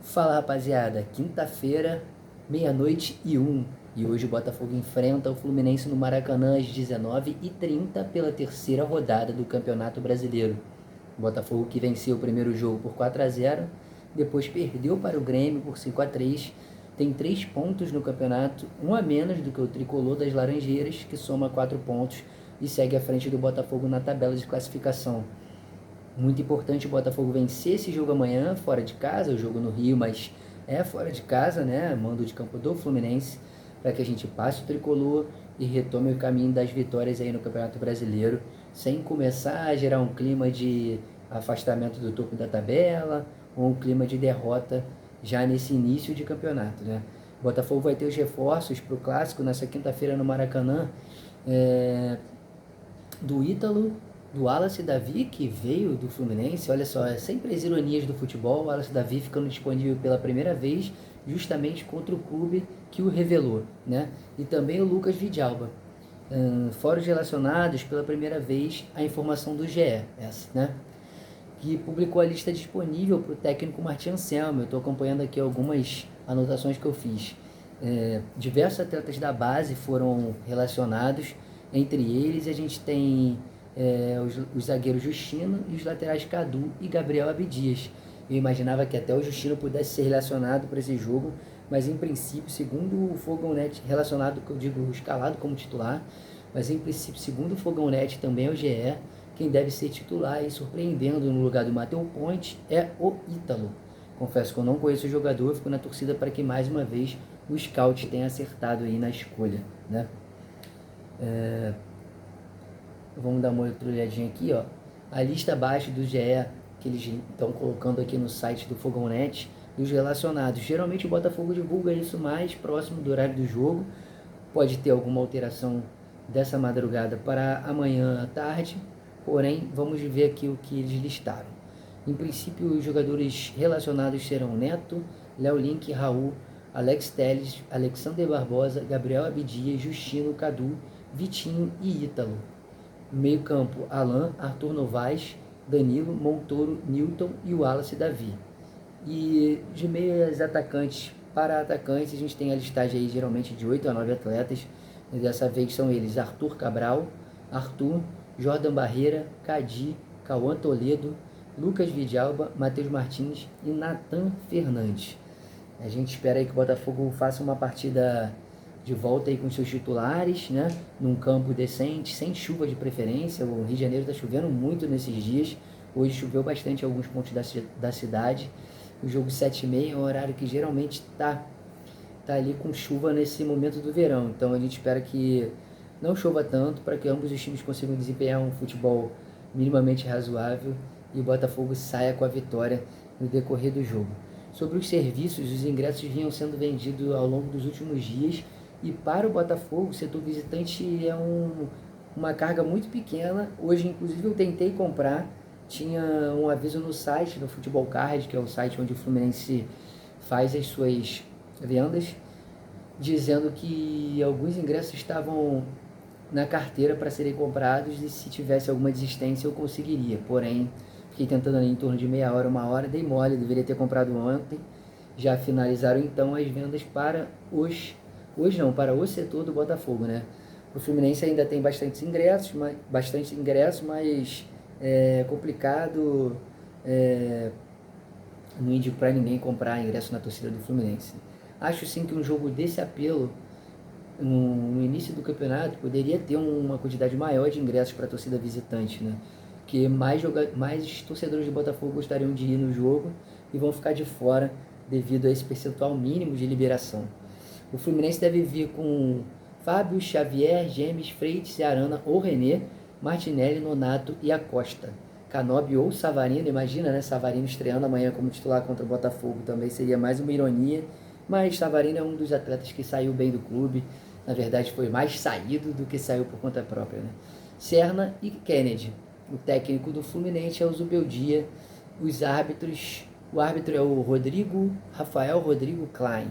Fala rapaziada, quinta-feira, meia-noite e um. E hoje o Botafogo enfrenta o Fluminense no Maracanã às 19h30 pela terceira rodada do Campeonato Brasileiro. O Botafogo que venceu o primeiro jogo por 4-0, depois perdeu para o Grêmio por 5-3, tem 3 pontos no campeonato, um a menos do que o tricolor das Laranjeiras, que soma 4 pontos e segue à frente do Botafogo na tabela de classificação. Muito importante o Botafogo vencer esse jogo amanhã, fora de casa, o jogo no Rio, mas é fora de casa, né? Mando de campo do Fluminense, para que a gente passe o tricolor e retome o caminho das vitórias aí no Campeonato Brasileiro, sem começar a gerar um clima de afastamento do topo da tabela ou um clima de derrota já nesse início de campeonato, né? O Botafogo vai ter os reforços para o Clássico nessa quinta-feira no Maracanã, do Ítalo, do Wallace Davi, que veio do Fluminense. Olha só, é sempre as ironias do futebol. O Wallace Davi ficando disponível pela primeira vez, justamente contra o clube que o revelou, né? E também o Lucas Vidalba. Fora os relacionados, pela primeira vez, a informação do GE, essa, né? Que publicou a lista disponível para o técnico Martin Anselmo. Eu estou acompanhando aqui algumas anotações que eu fiz. Diversos atletas da base foram relacionados. Entre eles, a gente tem os zagueiros Justino e os laterais Cadu e Gabriel Abdias. Eu imaginava que até o Justino pudesse ser relacionado para esse jogo, mas em princípio, segundo o Fogão Net, relacionado, que eu digo, escalado como titular, mas em princípio, segundo o Fogão Net, também é o GE, quem deve ser titular e surpreendendo no lugar do Matheus Ponte é o Ítalo. Confesso que eu não conheço o jogador, fico na torcida para que mais uma vez o scout tenha acertado aí na escolha, né? Vamos dar uma outra olhadinha aqui, ó. A lista abaixo do GE, que eles estão colocando aqui no site do Fogão Net, dos relacionados. Geralmente o Botafogo divulga isso mais próximo do horário do jogo. Pode ter alguma alteração dessa madrugada para amanhã à tarde, porém vamos ver aqui o que eles listaram. Em princípio, os jogadores relacionados serão Neto, Léo Link, Raul, Alex Telles, Alexander Barbosa, Gabriel Abdias, Justino, Cadu, Vitinho e Ítalo. Meio campo, Alan, Arthur Novaes, Danilo, Montoro, Newton e o Wallace Davi. E de meias atacantes para atacantes, a gente tem a listagem aí geralmente de 8 a 9 atletas. E dessa vez são eles Arthur Cabral, Arthur, Jordan Barreira, Cadi, Cauã Toledo, Lucas Vidalba, Matheus Martins e Nathan Fernandes. A gente espera aí que o Botafogo faça uma partida de volta aí com seus titulares, né? Num campo decente, sem chuva de preferência. O Rio de Janeiro está chovendo muito nesses dias. Hoje choveu bastante em alguns pontos da cidade. O jogo 7h30 é um horário que geralmente tá ali com chuva nesse momento do verão. Então a gente espera que não chova tanto para que ambos os times consigam desempenhar um futebol minimamente razoável e o Botafogo saia com a vitória no decorrer do jogo. Sobre os serviços, os ingressos vinham sendo vendidos ao longo dos últimos dias e para o Botafogo, o setor visitante é uma carga muito pequena. Hoje, inclusive, eu tentei comprar, tinha um aviso no site, no Futebol Card, que é o site onde o Fluminense faz as suas vendas, dizendo que alguns ingressos estavam na carteira para serem comprados e se tivesse alguma desistência eu conseguiria. Porém, fiquei tentando ali em torno de meia hora, uma hora, dei mole, deveria ter comprado ontem. Já finalizaram então as vendas para para o setor do Botafogo, né? O Fluminense ainda tem bastante ingressos, mas é complicado, não indico para ninguém comprar ingresso na torcida do Fluminense. Acho sim que um jogo desse apelo no início do campeonato poderia ter uma quantidade maior de ingressos para a torcida visitante, né? Que mais torcedores de Botafogo gostariam de ir no jogo e vão ficar de fora devido a esse percentual mínimo de liberação. O Fluminense deve vir com Fábio, Xavier, Gemes, Freitas, Arana ou René, Martinelli, Nonato e Acosta. Canobi ou Savarino, imagina, né? Savarino estreando amanhã como titular contra o Botafogo, também seria mais uma ironia, mas Savarino é um dos atletas que saiu bem do clube, na verdade foi mais saído do que saiu por conta própria, né? Serna e Kennedy. O técnico do Fluminense é o Zubeldia. Os árbitros, o árbitro é o Rafael Rodrigo Klein.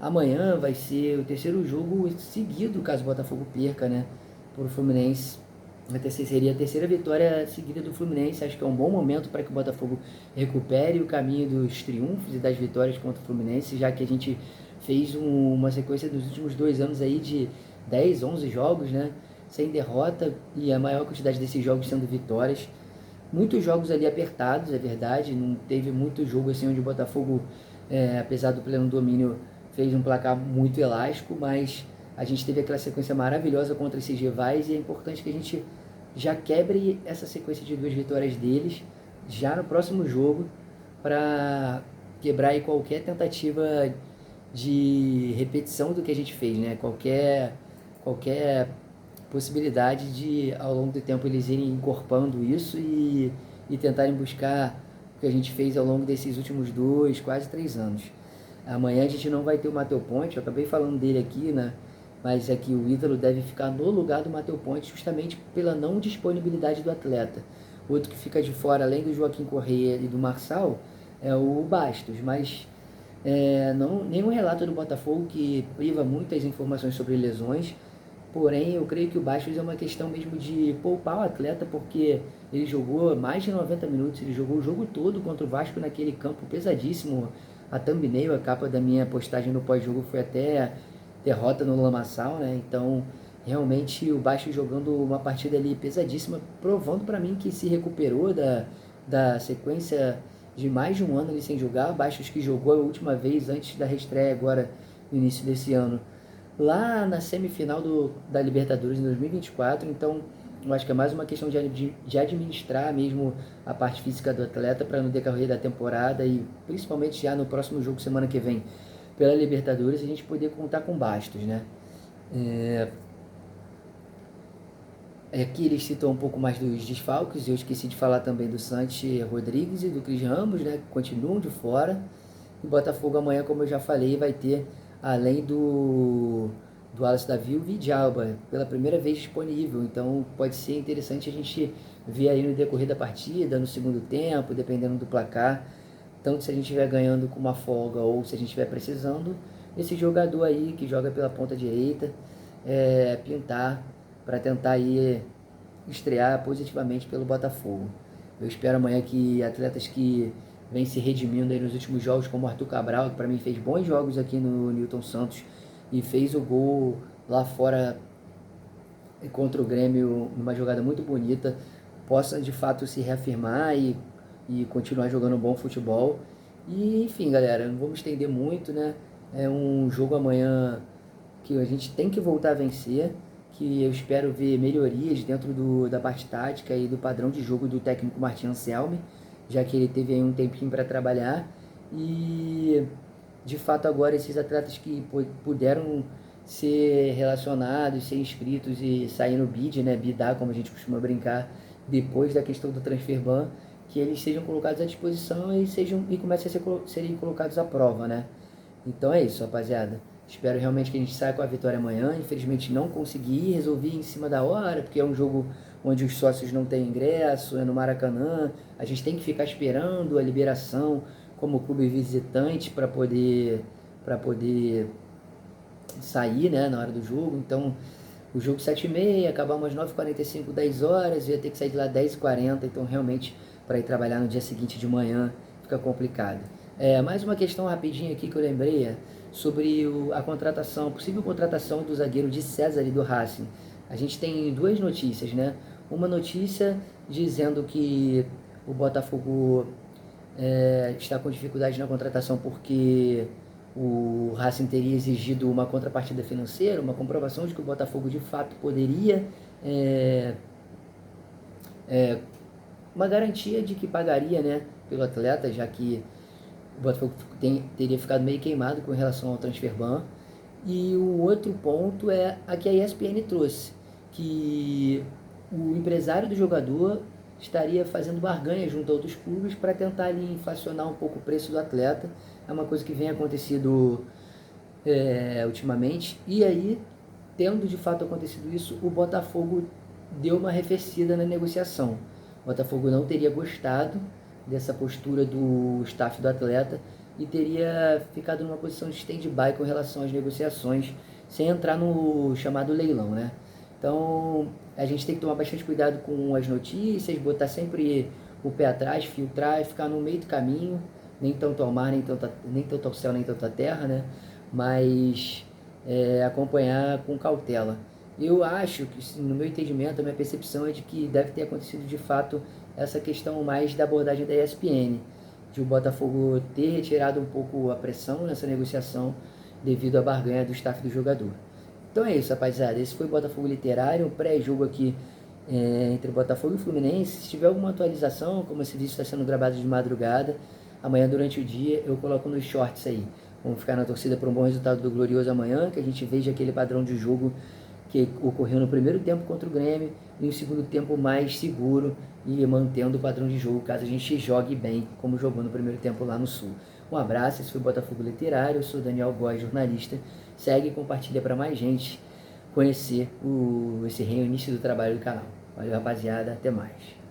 Amanhã vai ser o terceiro jogo seguido, caso o Botafogo perca, né, por Fluminense Seria a terceira vitória seguida do Fluminense. Acho que é um bom momento para que o Botafogo recupere o caminho dos triunfos e das vitórias contra o Fluminense, já que a gente fez uma sequência dos últimos 2 anos aí de 10, 11 jogos, né, sem derrota, e a maior quantidade desses jogos sendo vitórias. Muitos jogos ali apertados, é verdade, não teve muito jogo assim onde o Botafogo, apesar do pleno domínio, fez um placar muito elástico, mas a gente teve aquela sequência maravilhosa contra esses rivais e é importante que a gente já quebre essa sequência de 2 vitórias deles já no próximo jogo, para quebrar aí qualquer tentativa de repetição do que a gente fez, né? Qualquer possibilidade de, ao longo do tempo, eles irem encorpando isso e tentarem buscar o que a gente fez ao longo desses últimos 2, quase 3 anos. Amanhã a gente não vai ter o Matheus Ponte, eu acabei falando dele aqui, né? Mas é que o Ítalo deve ficar no lugar do Matheus Ponte justamente pela não disponibilidade do atleta. Outro que fica de fora, além do Joaquim Corrêa e do Marçal, é o Bastos, mas nenhum relato do Botafogo que priva muitas informações sobre lesões. Porém, eu creio que o Bastos é uma questão mesmo de poupar o atleta, porque ele jogou mais de 90 minutos, ele jogou o jogo todo contra o Vasco naquele campo pesadíssimo. A thumbnail, a capa da minha postagem no pós-jogo foi até derrota no Lamaçal, né? Então, realmente o Bastos jogando uma partida ali pesadíssima, provando para mim que se recuperou da sequência de mais de um ano ali sem jogar. Bastos que jogou a última vez antes da reestreia agora no início desse ano, lá na semifinal da Libertadores em 2024, então eu acho que é mais uma questão de administrar mesmo a parte física do atleta para no decorrer da temporada e principalmente já no próximo jogo semana que vem pela Libertadores a gente poder contar com Bastos, né? Aqui eles citam um pouco mais dos desfalques, eu esqueci de falar também do Santi Rodrigues e do Cris Ramos, né, que continuam de fora. E Botafogo amanhã, como eu já falei, vai ter, além do Wallace Davi, o Vidalba, pela primeira vez disponível. Então pode ser interessante a gente ver aí no decorrer da partida, no segundo tempo, dependendo do placar, tanto se a gente estiver ganhando com uma folga ou se a gente estiver precisando, esse jogador aí que joga pela ponta direita, pintar para tentar aí estrear positivamente pelo Botafogo. Eu espero amanhã que atletas que vêm se redimindo aí nos últimos jogos, como o Arthur Cabral, que para mim fez bons jogos aqui no Newton Santos e fez o gol lá fora contra o Grêmio numa jogada muito bonita, possa de fato se reafirmar e continuar jogando bom futebol. E enfim, galera, não vou me estender muito, né? É um jogo amanhã que a gente tem que voltar a vencer, que eu espero ver melhorias dentro da parte tática e do padrão de jogo do técnico Martin Anselmi, já que ele teve aí um tempinho para trabalhar. E de fato agora esses atletas que puderam ser relacionados, ser inscritos e sair no bid, né, bidar, como a gente costuma brincar, depois da questão do transfer ban, que eles sejam colocados à disposição e comecem a serem colocados à prova, né? Então é isso, rapaziada. Espero realmente que a gente saia com a vitória amanhã. Infelizmente não consegui, resolvi em cima da hora, porque é um jogo onde os sócios não têm ingresso, é no Maracanã. A gente tem que ficar esperando a liberação como clube visitante para poder sair, né, na hora do jogo. Então, o jogo 7h30, acabamos às 9h45, 10 horas, eu ia ter que sair de lá 10h40, então realmente para ir trabalhar no dia seguinte de manhã fica complicado. Mais uma questão rapidinha aqui que eu lembrei sobre a contratação, a possível contratação do zagueiro de César e do Racing. A gente tem 2 notícias, né? Uma notícia dizendo que o Botafogo está com dificuldade na contratação porque o Racing teria exigido uma contrapartida financeira, uma comprovação de que o Botafogo de fato poderia, uma garantia de que pagaria, né, pelo atleta, já que o Botafogo teria ficado meio queimado com relação ao transfer ban. E o outro ponto é a que a ESPN trouxe, que o empresário do jogador estaria fazendo barganha junto a outros clubes para tentar ali inflacionar um pouco o preço do atleta. É uma coisa que vem acontecido ultimamente. E aí, tendo de fato acontecido isso, o Botafogo deu uma arrefecida na negociação. O Botafogo não teria gostado dessa postura do staff do atleta e teria ficado numa posição de stand-by com relação às negociações, sem entrar no chamado leilão, né? Então, a gente tem que tomar bastante cuidado com as notícias, botar sempre o pé atrás, filtrar e ficar no meio do caminho, nem tanto ao mar, nem tanto ao céu, nem tanto à terra, né? Mas acompanhar com cautela. Eu acho que, no meu entendimento, a minha percepção é de que deve ter acontecido de fato essa questão mais da abordagem da ESPN, de o Botafogo ter retirado um pouco a pressão nessa negociação devido à barganha do staff do jogador. Então é isso, rapaziada. Esse foi o Botafogo Literário, um pré-jogo aqui entre o Botafogo e o Fluminense. Se tiver alguma atualização, como esse vídeo está sendo gravado de madrugada, amanhã durante o dia eu coloco nos shorts aí. Vamos ficar na torcida para um bom resultado do Glorioso amanhã, que a gente veja aquele padrão de jogo que ocorreu no primeiro tempo contra o Grêmio e no segundo tempo mais seguro e mantendo o padrão de jogo caso a gente jogue bem, como jogou no primeiro tempo lá no Sul. Um abraço, esse foi o Botafogo Literário, eu sou Daniel Góes, jornalista. Segue e compartilha para mais gente conhecer esse reinício do trabalho do canal. Valeu, rapaziada, até mais.